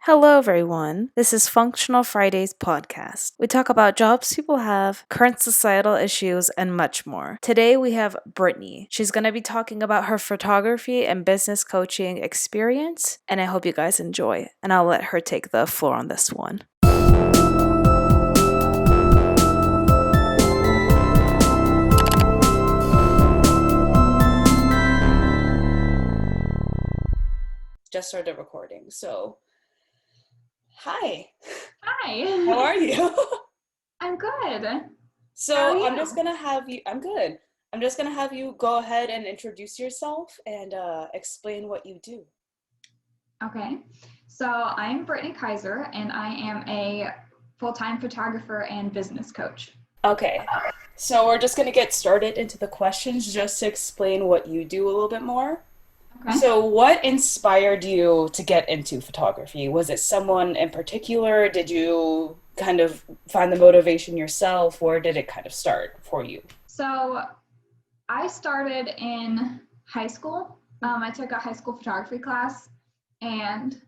Hello, everyone. This is Functional Fridays podcast. We talk about jobs people have, current societal issues, and much more. Today, we have Brittany. She's going to be talking about her photography and business coaching experience, and I hope you guys enjoy. And I'll let her take the floor on this one. Just started recording, so hi. Hi. How are you? I'm good. So I'm just gonna have you. I'm good. I'm just gonna have you go ahead and introduce yourself and explain what you do. Okay. So I'm Brittany Kaiser, and I am a full-time photographer and business coach. Okay. So we're just gonna get started into the questions just to explain what you do a little bit more. Okay. So what inspired you to get into photography? Was it someone in particular? Did you kind of find the motivation yourself? Where did it kind of start for you? So I started in high school. I took a high school photography class, and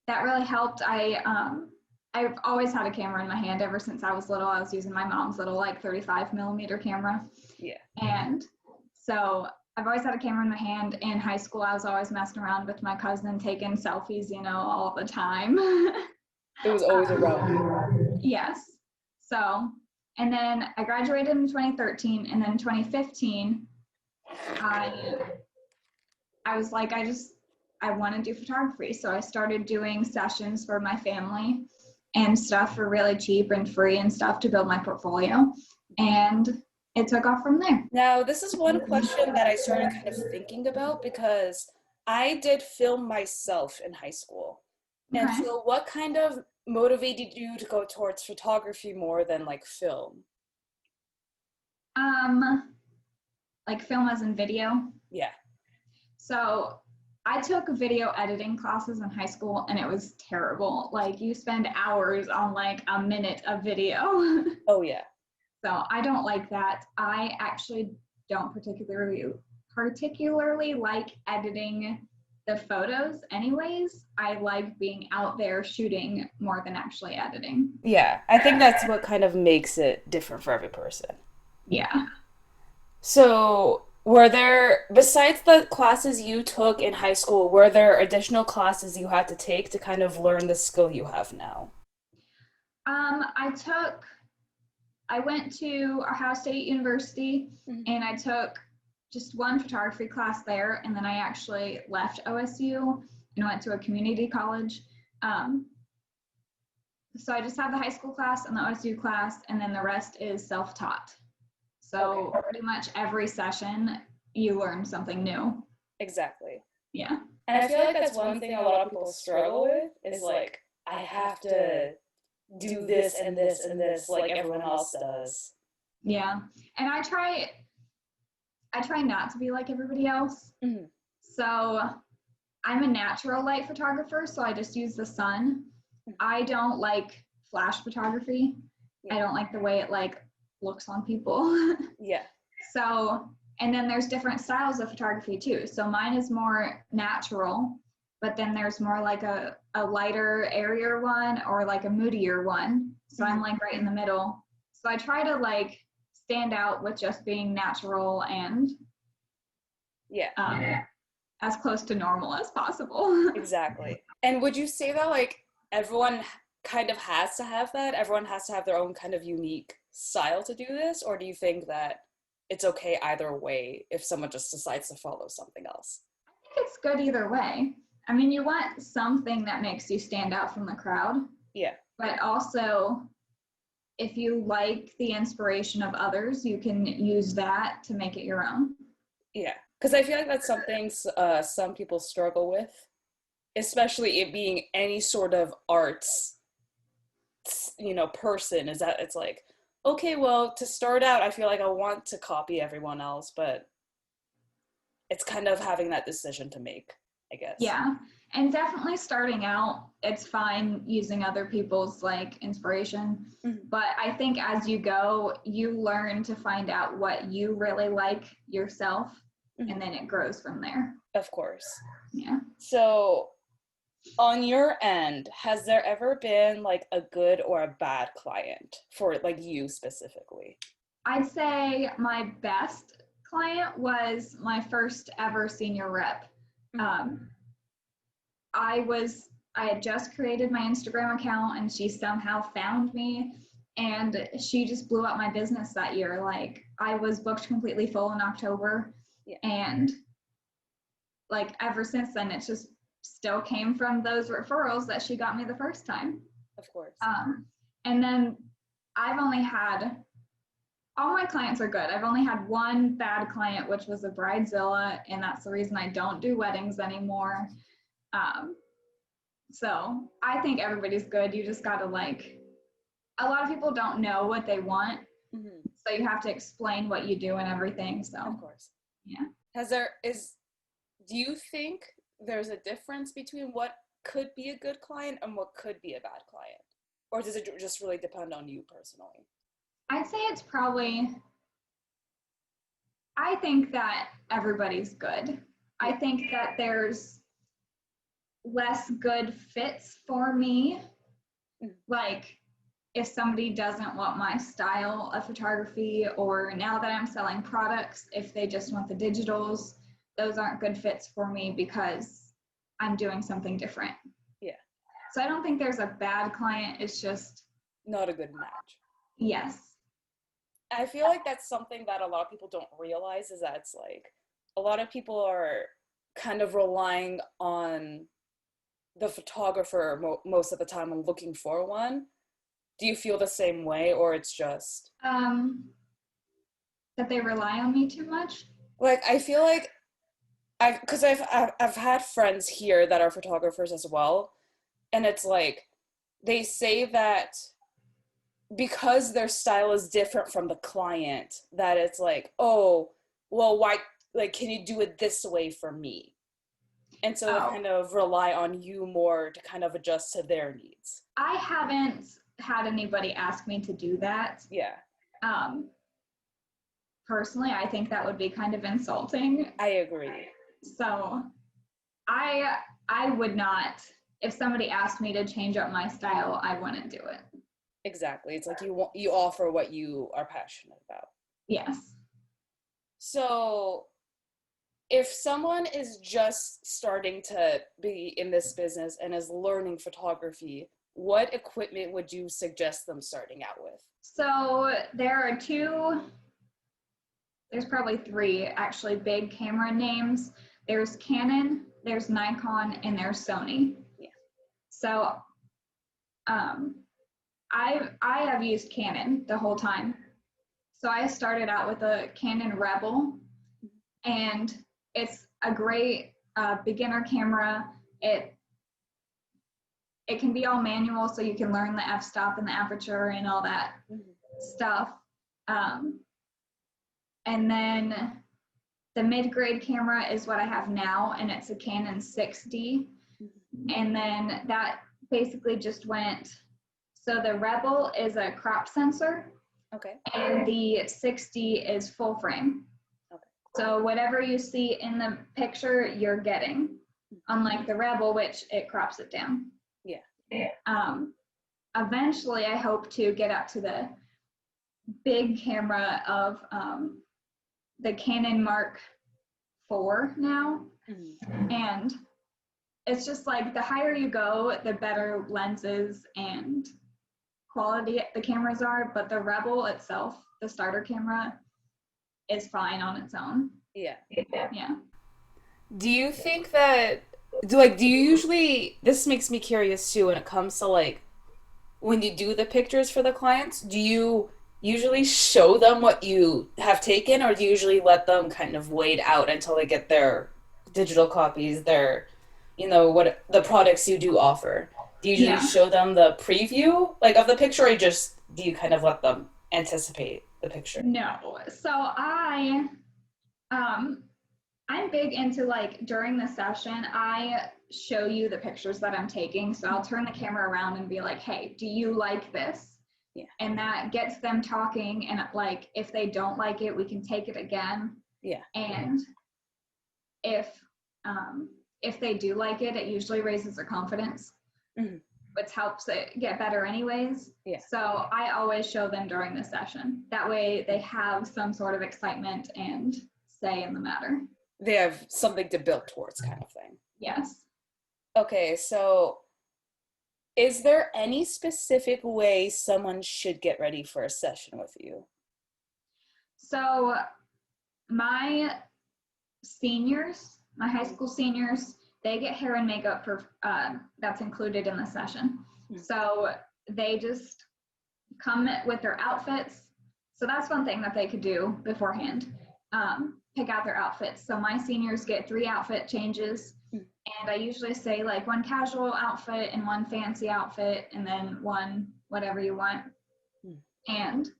that really helped. I've always had a camera in my hand ever since I was little. I was using my mom's little 35 millimeter camera. Yeah. And so I've always had a camera in my hand. In high school, I was always messing around with my cousin, taking selfies, all the time. It was always around you. Yes. So, and then I graduated in 2013, and then in 2015, I was like, I want to do photography. So I started doing sessions for my family and stuff for really cheap and free and stuff to build my portfolio. And it took off from there. Now, this is one question that I started kind of thinking about because I did film myself in high school. And Okay. so what kind of motivated you to go towards photography more than film? Like film as in video. Yeah. So I took video editing classes in high school, and it was terrible. You spend hours on a minute of video. Oh, yeah. So I don't like that. I actually don't particularly like editing the photos anyways. I like being out there shooting more than actually editing. Yeah, I think that's what kind of makes it different for every person. Yeah. So, were there, besides the classes you took in high school, were there additional classes you had to take to kind of learn the skill you have now? I went to Ohio State University, Mhm. and I took just one photography class there, and then I actually left OSU and went to a community college. So I just have the high school class and the OSU class, and then the rest is self-taught. So Okay. pretty much every session you learn something new. Exactly. Yeah. And I feel like that's one thing a lot of people struggle with is I have to do this and this and this like everyone else does. Yeah. And I try not to be like everybody else. Mhm. So I'm a natural light photographer, so I just use the sun. I don't like flash photography. Yeah. I don't like the way it looks on people. Yeah. So, and then there's different styles of photography too. So mine is more natural, but then there's more a lighter, airier one or a moodier one. So I'm right in the middle. So I try to stand out with just being natural and as close to normal as possible. Exactly. And would you say that everyone kind of has to have that? Everyone has to have their own kind of unique style to do this? Or do you think that it's okay either way if someone just decides to follow something else? I think it's good either way. I mean, you want something that makes you stand out from the crowd. Yeah. But also, if you like the inspiration of others, you can use that to make it your own. Yeah. Because I feel like that's something some people struggle with, especially it being any sort of arts, person, is that it's okay, well, to start out, I feel like I want to copy everyone else, but it's kind of having that decision to make, I guess. Yeah. And definitely starting out, it's fine using other people's inspiration. Mm-hmm. But I think as you go, you learn to find out what you really like yourself, mm-hmm. and then it grows from there. Of course. Yeah. So On your end, has there ever been like a good or a bad client for like you specifically? I'd say my best client was my first ever senior rep. Um, I had just created my Instagram account and she somehow found me and she just blew up my business that year. Like I was booked completely full in October Yeah. and like ever since then it just still came from those referrals that she got me the first time. Of course. And then I've only had all my clients are good. I've only had one bad client, which was a bridezilla, and that's the reason I don't do weddings anymore. So I think everybody's good. You just gotta like, a lot of people don't know what they want, so you have to explain what you do and everything. So of course. Yeah. Do you think there's a difference between what could be a good client and what could be a bad client? Or does it just really depend on you personally? I'd say it's probably, I think that everybody's good. I think that there's less good fits for me. Like if somebody doesn't want my style of photography, or now that I'm selling products, if they just want the digitals, those aren't good fits for me because I'm doing something different. Yeah. So I don't think there's a bad client. It's just not a good match. Yes. I feel like that's something that a lot of people don't realize, is that it's like a lot of people are kind of relying on the photographer most of the time and looking for one. Do you feel the same way, or it's just that they rely on me too much? Like I feel like I've had friends here that are photographers as well, and it's like they say that because their style is different from the client, that it's like, oh, well, why, like, can you do it this way for me? And so they kind of rely on you more to kind of adjust to their needs. I haven't had anybody ask me to do that. Yeah. Personally, I think that would be kind of insulting. I agree. So I would not, if somebody asked me to change up my style, I wouldn't do it. Exactly. It's like you offer what you are passionate about. Yes. So if someone is just starting to be in this business and is learning photography, what equipment would you suggest them starting out with? So there's probably three actually big camera names. There's Canon, there's Nikon, and there's Sony. Yeah. So I have used Canon the whole time. So I started out with a Canon Rebel, and it's a great beginner camera. It can be all manual, so you can learn the f-stop and the aperture and all that stuff. And then the mid-grade camera is what I have now, and it's a Canon 6D. And then that basically just went, so the Rebel is a crop sensor. Okay. And the 6D is full frame. Okay. So whatever you see in the picture, you're getting, unlike the Rebel, which it crops it down. Yeah. Eventually, I hope to get up to the big camera of the Canon Mark IV now. And it's just like the higher you go, the better lenses and quality the cameras are, but the Rebel itself, the starter camera, is fine on its own. Yeah. Yeah. Do you think that, do you usually, this makes me curious too, when it comes to like, when you do the pictures for the clients, do you usually show them what you have taken, or do you usually let them kind of wait out until they get their digital copies, their, what the products you do offer? Do you usually show them the preview like of the picture, or do you kind of let them anticipate the picture? No. So I'm big into like during the session, I show you the pictures that I'm taking. So I'll turn the camera around and be like, hey, do you like this? Yeah. And that gets them talking, and like if they don't like it, we can take it again. Yeah. And if if they do like it, it usually raises their confidence, which helps it get better anyways. Yeah. So I always show them during the session. That way they have some sort of excitement and say in the matter. They have something to build towards, kind of thing. Yes. Okay, so is there any specific way someone should get ready for a session with you? So my seniors, my high school seniors, they get hair and makeup for that's included in the session. So they just come with their outfits. So that's one thing that they could do beforehand. Pick out their outfits. So my seniors get 3 outfit changes, and I usually say like 1 casual outfit and 1 fancy outfit, and then 1 whatever you want. And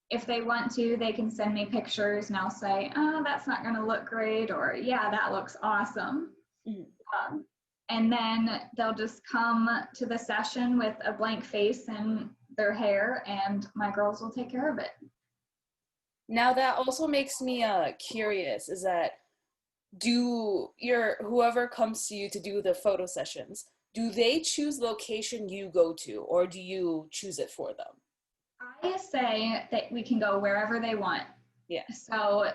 if they want to, they can send me pictures and I'll say, oh, that's not going to look great, or yeah, that looks awesome. And then they'll just come to the session with a blank face and their hair, and my girls will take care of it. Now that also makes me curious, is that whoever comes to you to do the photo sessions, do they choose location you go to, or do you choose it for them? I say that we can go wherever they want. Yeah. So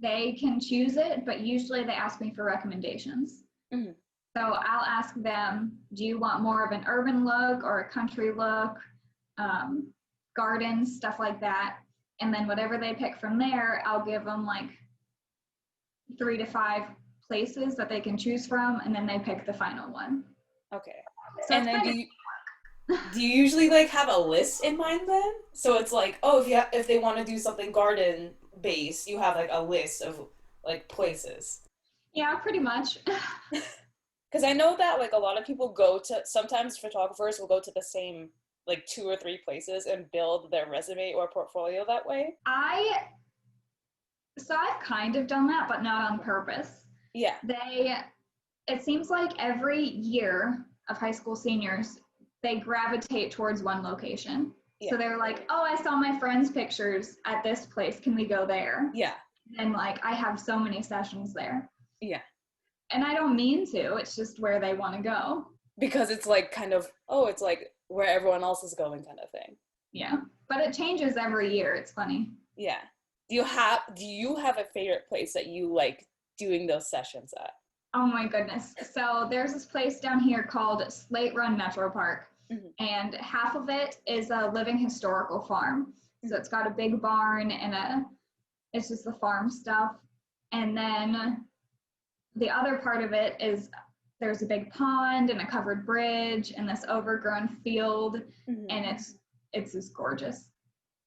they can choose it, but usually they ask me for recommendations. So I'll ask them, do you want more of an urban look or a country look, gardens, stuff like that. And then whatever they pick from there, I'll give them like 3 to 5 places that they can choose from, and then they pick the final one. Okay. So and then do you usually like have a list in mind then? So it's like, oh, if they want to do something garden based, you have like a list of like places. Yeah, pretty much. Because I know that like a lot of people sometimes photographers will go to the same like 2 or 3 places and build their resume or portfolio that way. So I've kind of done that, but not on purpose. Yeah. It seems like every year of high school seniors, they gravitate towards one location. Yeah. So they're like, oh, I saw my friend's pictures at this place. Can we go there? Yeah. And like, I have so many sessions there. Yeah. And I don't mean to, it's just where they want to go. Because it's like kind of, it's like where everyone else is going kind of thing. Yeah. But it changes every year. It's funny. Yeah. Do you have a favorite place that you like doing those sessions at? Oh my goodness. So there's this place down here called Slate Run Metro Park. And half of it is a living historical farm. So it's got a big barn and it's just the farm stuff. And then the other part of it is there's a big pond and a covered bridge and this overgrown field, and it's just gorgeous.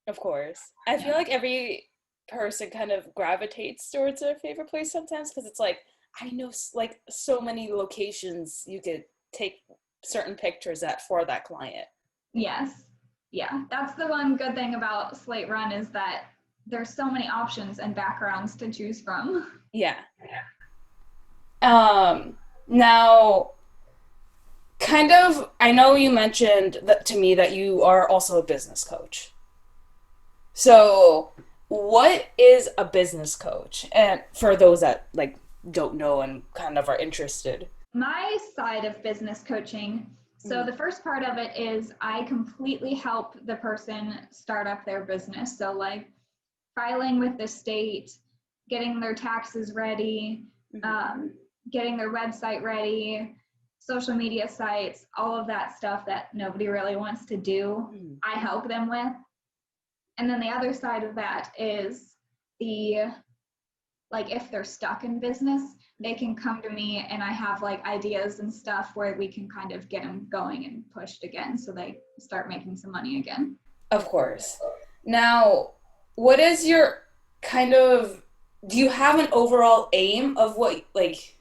Of course. I feel like every person kind of gravitates towards their favorite place sometimes, because it's like, I know like so many locations you could take certain pictures at for that client. Yes. Yeah. That's the one good thing about Slate Run, is that there's so many options and backgrounds to choose from. Yeah. Now, kind of, I know you mentioned that to me that you are also a business coach. So, what is a business coach? And for those that like don't know and kind of are interested. My side of business coaching, so the first part of it is I completely help the person start up their business. So like filing with the state, getting their taxes ready, getting their website ready, social media sites, all of that stuff that nobody really wants to do, I help them with. And then the other side of that is if they're stuck in business, they can come to me and I have like ideas and stuff where we can kind of get them going and pushed again so they start making some money again. Of course. Now, what is your do you have an overall aim of what like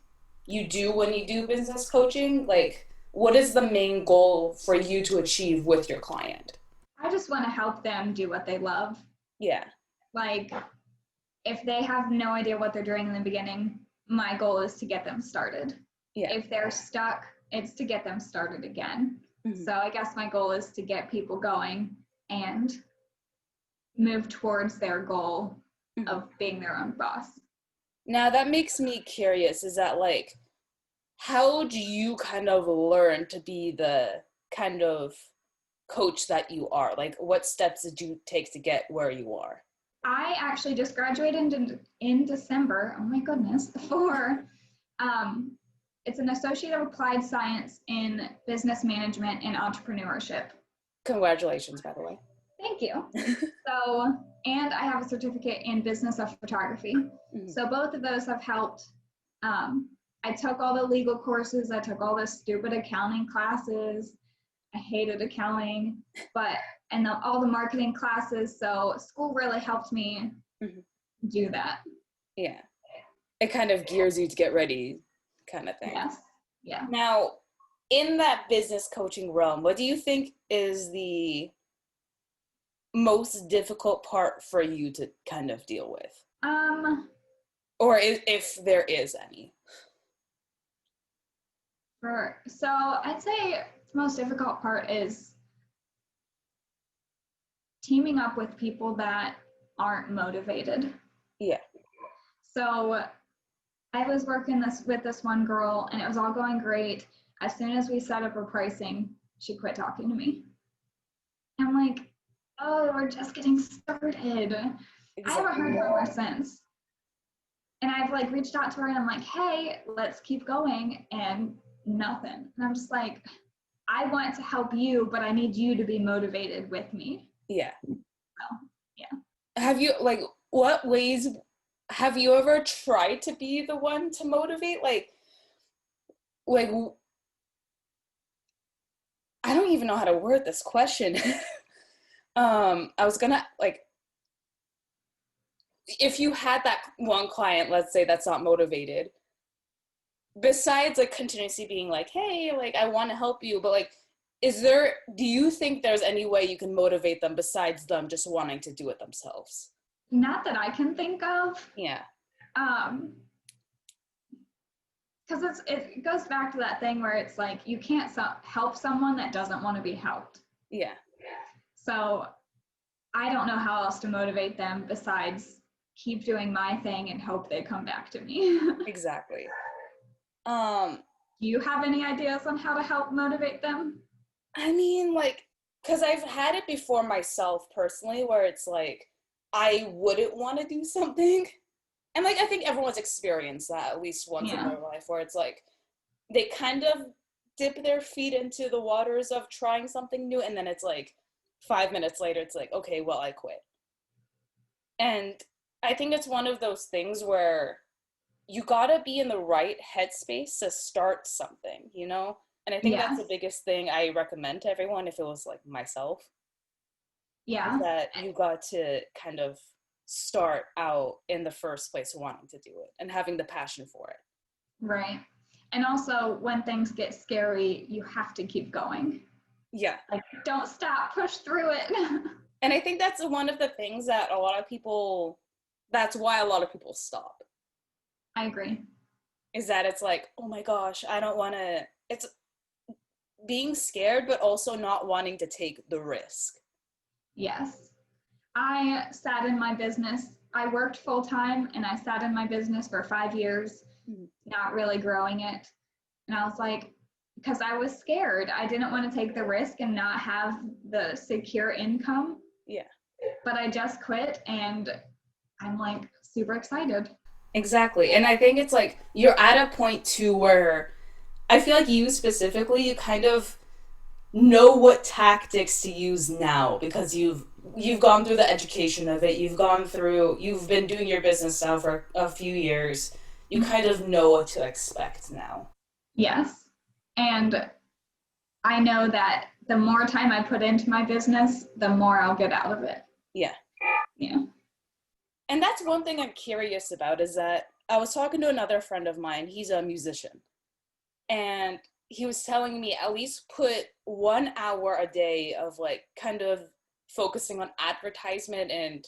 you do when you do business coaching? Like, what is the main goal for you to achieve with your client? I just want to help them do what they love. Yeah. Like, if they have no idea what they're doing in the beginning, my goal is to get them started. Yeah. If they're stuck, it's to get them started again. So I guess my goal is to get people going and move towards their goal of being their own boss. Now that makes me curious, is that like, how do you kind of learn to be the kind of coach that you are? Like, what steps did you take to get where you are? I actually just graduated in December. Oh my goodness, for um, it's an Associate of Applied Science in Business Management and Entrepreneurship. Congratulations, by the way. Thank you. So, and I have a certificate in Business of Photography. Mm-hmm. So both of those have helped. I took all the legal courses. I took all the stupid accounting classes. I hated accounting, but all the marketing classes. So school really helped me do that. Yeah. It kind of gears you to get ready kind of thing. Yes. Yeah. Now, in that business coaching realm, what do you think is the most difficult part for you to kind of deal with? Or if there is any. So I'd say the most difficult part is teaming up with people that aren't motivated. Yeah. So I was working with this one girl and it was all going great. As soon as we set up her pricing, she quit talking to me. I'm like, oh, we're just getting started. Exactly. I haven't heard from her since. And I've like reached out to her and I'm like, hey, let's keep going, and nothing. And I'm just like, I want to help you, but I need you to be motivated with me. Yeah. So, yeah. Have you, like, what ways have you ever tried to be the one to motivate? Like, I don't even know how to word this question. I was gonna, like, if you had that one client, let's say, that's not motivated, besides like continuously being like, hey, like, I want to help you, but like, do you think there's any way you can motivate them besides them just wanting to do it themselves? Not that I can think of. Yeah. Because it goes back to that thing where it's like, you can't help someone that doesn't want to be helped. Yeah. So I don't know how else to motivate them besides keep doing my thing and hope they come back to me. Exactly. Do you have any ideas on how to help motivate them? I mean, like, because I've had it before myself personally, where it's like, I wouldn't want to do something. And like, I think everyone's experienced that at least once in their life, where it's like, they kind of dip their feet into the waters of trying something new. And then it's like 5 minutes later, it's like, okay, well, I quit. And I think it's one of those things where you gotta be in the right headspace to start something, you know? And I think that's the biggest thing I recommend to everyone, if it was like myself. Yeah. Is that you got to kind of start out in the first place wanting to do it and having the passion for it. Right. And also, when things get scary, you have to keep going. Yeah. Like, don't stop, push through it. And I think that's one of the things that that's why a lot of people stop. I agree. Is that it's like, oh my gosh, I don't want to, it's being scared, but also not wanting to take the risk. Yes. I sat in my business. I worked full time and I sat in my business for 5 years, not really growing it. And I was like, because I was scared. I didn't want to take the risk and not have the secure income. Yeah. But I just quit and I'm like super excited. Exactly. And I think it's like you're at a point too where I feel like you specifically, you kind of know what tactics to use now because you've gone through the education of it. You've been doing your business now for a few years. You kind of know what to expect now. Yes. And I know that the more time I put into my business, the more I'll get out of it. Yeah. Yeah. And that's one thing I'm curious about is that I was talking to another friend of mine. He's a musician. And he was telling me at least put 1 hour a day of like kind of focusing on advertisement and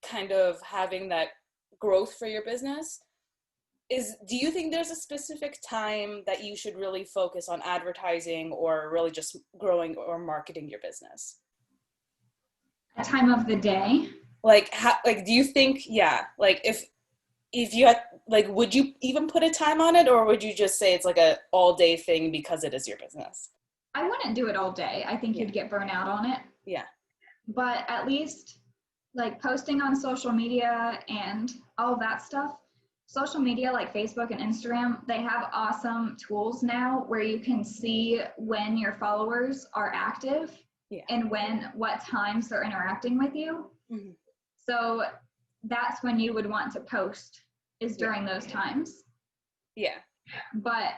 kind of having that growth for your business. Do you think there's a specific time that you should really focus on advertising or really just growing or marketing your business? A time of the day? Like, how, like, do you think, like if you had, like, would you even put a time on it, or would you just say it's like a all day thing because it is your business? I wouldn't do it all day. I think Yeah. you'd get burnt out on it. Yeah. But at least like posting on social media and all that stuff, social media like Facebook and Instagram, they have awesome tools now where you can see when your followers are active and what times they're interacting with you. Mm-hmm. So that's when you would want to post, is during those times. Yeah. But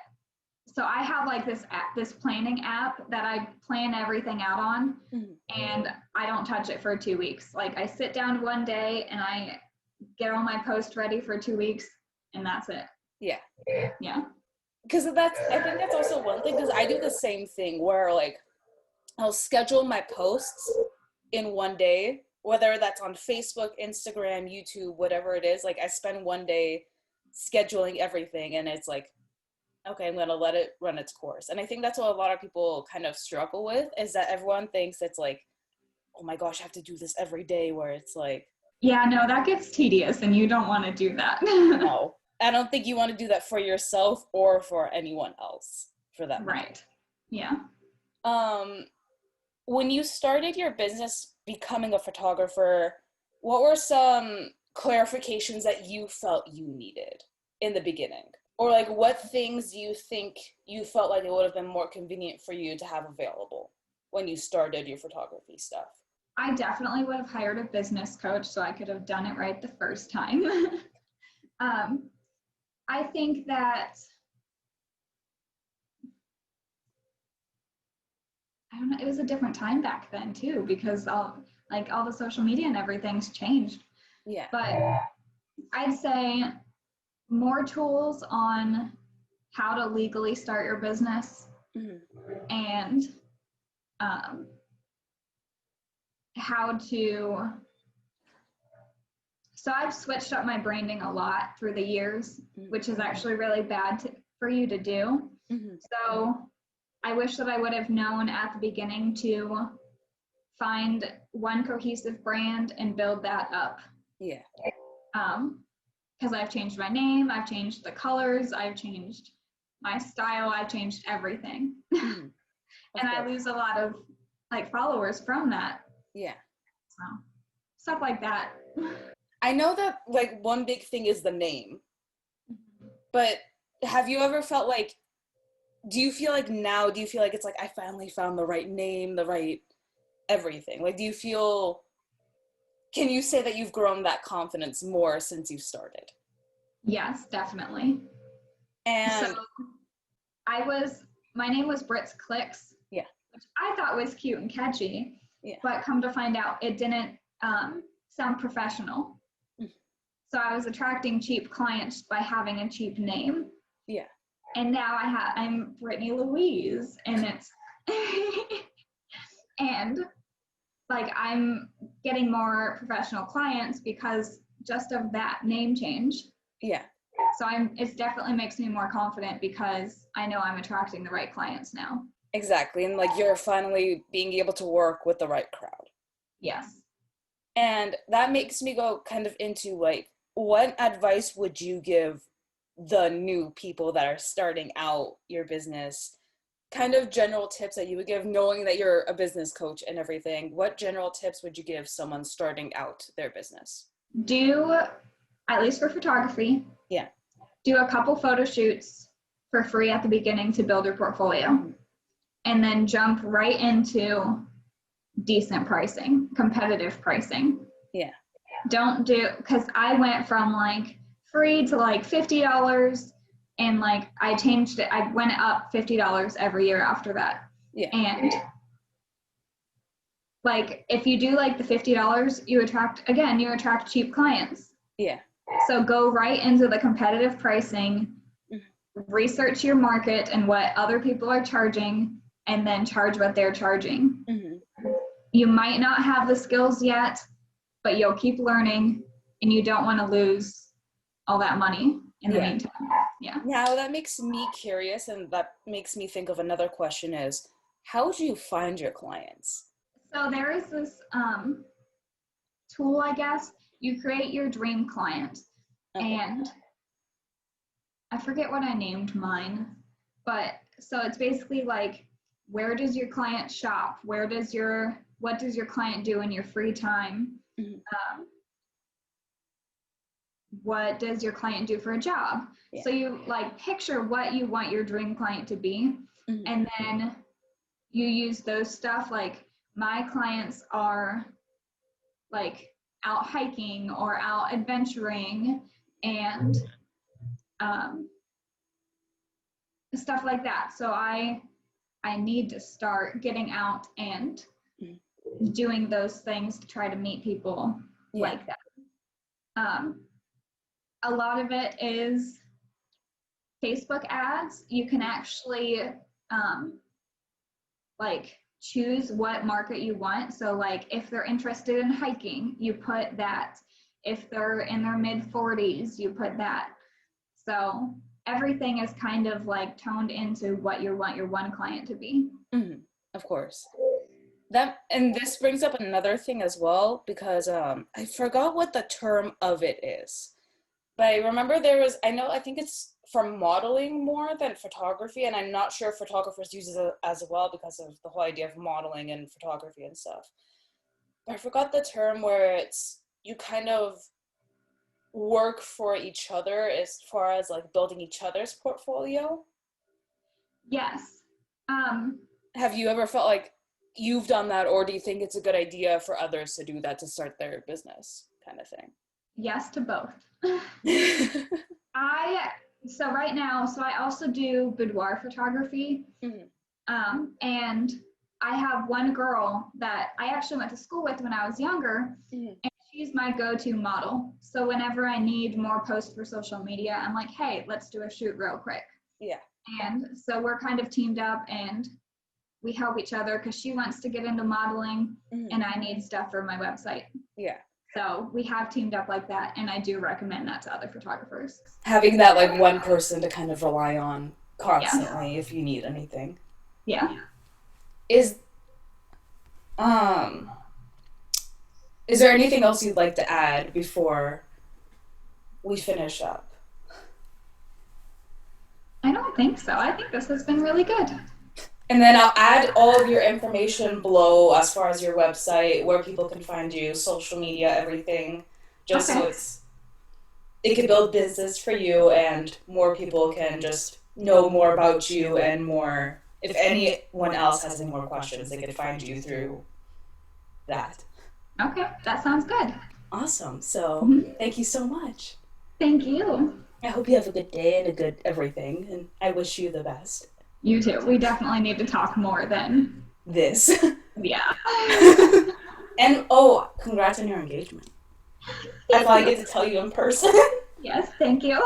so I have like this planning app that I plan everything out on, and I don't touch it for 2 weeks. Like I sit down one day and I get all my posts ready for 2 weeks, and that's it. Yeah. Yeah. Because I think that's also one thing, because I do the same thing where like I'll schedule my posts in one day, whether that's on Facebook, Instagram, YouTube, whatever it is. Like I spend one day scheduling everything, and it's like, okay, I'm going to let it run its course. And I think that's what a lot of people kind of struggle with, is that everyone thinks it's like, oh my gosh, I have to do this every day, where it's like, yeah, no, that gets tedious and you don't want to do that. No, I don't think you want to do that for yourself or for anyone else, for that matter. Right. Yeah. When you started your business becoming a photographer, what were some clarifications that you felt you needed in the beginning? Or like what things do you think you felt like it would have been more convenient for you to have available when you started your photography stuff? I definitely would have hired a business coach so I could have done it right the first time. I think that, I don't know, it was a different time back then too, because all the social media and everything's changed. Yeah. But I'd say more tools on how to legally start your business, and how to, so I've switched up my branding a lot through the years, which is actually really bad for you to do. So I wish that I would have known at the beginning to find one cohesive brand and build that up. Yeah. Because I've changed my name, I've changed the colors, I've changed my style, I've changed everything. And I lose a lot of like followers from that. Yeah. So stuff like that. I know that like one big thing is the name, but have you ever felt like, do you feel like it's like I finally found the right name, the right everything? Like, can you say that you've grown that confidence more since you started? Yes, definitely. And so my name was Britt's Clicks. Yeah. Which I thought was cute and catchy. Yeah. But come to find out, it didn't sound professional. So I was attracting cheap clients by having a cheap name. Yeah. And now I'm Brittany Louise, and it's and like I'm getting more professional clients because just of that name change. Yeah. So it definitely makes me more confident because I know I'm attracting the right clients now. Exactly. And like you're finally being able to work with the right crowd. Yes. And that makes me go kind of into like, what advice would you give the new people that are starting out your business? Kind of general tips that you would give, knowing that you're a business coach and everything. What general tips would you give someone starting out their business? Do, at least for photography, do a couple photo shoots for free at the beginning to build your portfolio. And then jump right into decent pricing, competitive pricing. Yeah. Because I went from like free to like $50, and like I changed it. I went up $50 every year after that. Yeah. And like if you do like the $50, you attract cheap clients. Yeah. So go right into the competitive pricing, research your market and what other people are charging, and then charge what they're charging. You might not have the skills yet, but you'll keep learning, and you don't want to lose all that money in the meantime. Yeah. Now that makes me curious, and that makes me think of another question is, how do you find your clients? So there is this tool, I guess. You create your dream client. Okay. And I forget what I named mine, but so it's basically like, where does your client shop? What does your client do in your free time? Mhm. What does your client do for a job? Yeah. So you like picture what you want your dream client to be, Mhm. and then you use those stuff. Like, my clients are like out hiking or out adventuring, and stuff like that. So I need to start getting out and doing those things to try to meet people like that. A lot of it is Facebook ads. You can actually like choose what market you want. So like if they're interested in hiking, you put that. If they're in their mid 40s, you put that. So everything is kind of like toned into what you want your one client to be. Mm-hmm. Of course. And this brings up another thing as well, because I forgot what the term of it is. But I remember I think it's for modeling more than photography, and I'm not sure if photographers use it as well because of the whole idea of modeling and photography and stuff. But I forgot the term where it's you kind of work for each other as far as like building each other's portfolio. Yes. Have you ever felt like you've done that, or do you think it's a good idea for others to do that to start their business kind of thing? Yes to both. So right now, I also do boudoir photography. Mhm. And I have one girl that I actually went to school with when I was younger, Mhm. and she's my go-to model. So whenever I need more posts for social media, I'm like, hey, let's do a shoot real quick. Yeah. And so we're kind of teamed up and we help each other because she wants to get into modeling Mhm. and I need stuff for my website. Yeah. So we have teamed up like that, and I do recommend that to other photographers. Having that like one person to kind of rely on Yeah. constantly if you need anything. Yeah. Is um is there anything else you'd like to add before we finish up? I don't think so. I think this has been really good. And then I'll add all of your information below as far as your website, where people can find you, social media, everything, just so it can build business for you and more people can just know more about you and more, if anyone else has any more questions, they could find you through that. Okay, that sounds good. Awesome. So thank you so much. Thank you. I hope you have a good day and a good everything, and I wish you the best. You too. We definitely need to talk more then. This. Yeah. And oh, congrats on your engagement. I finally get to tell you in person. Yes, thank you.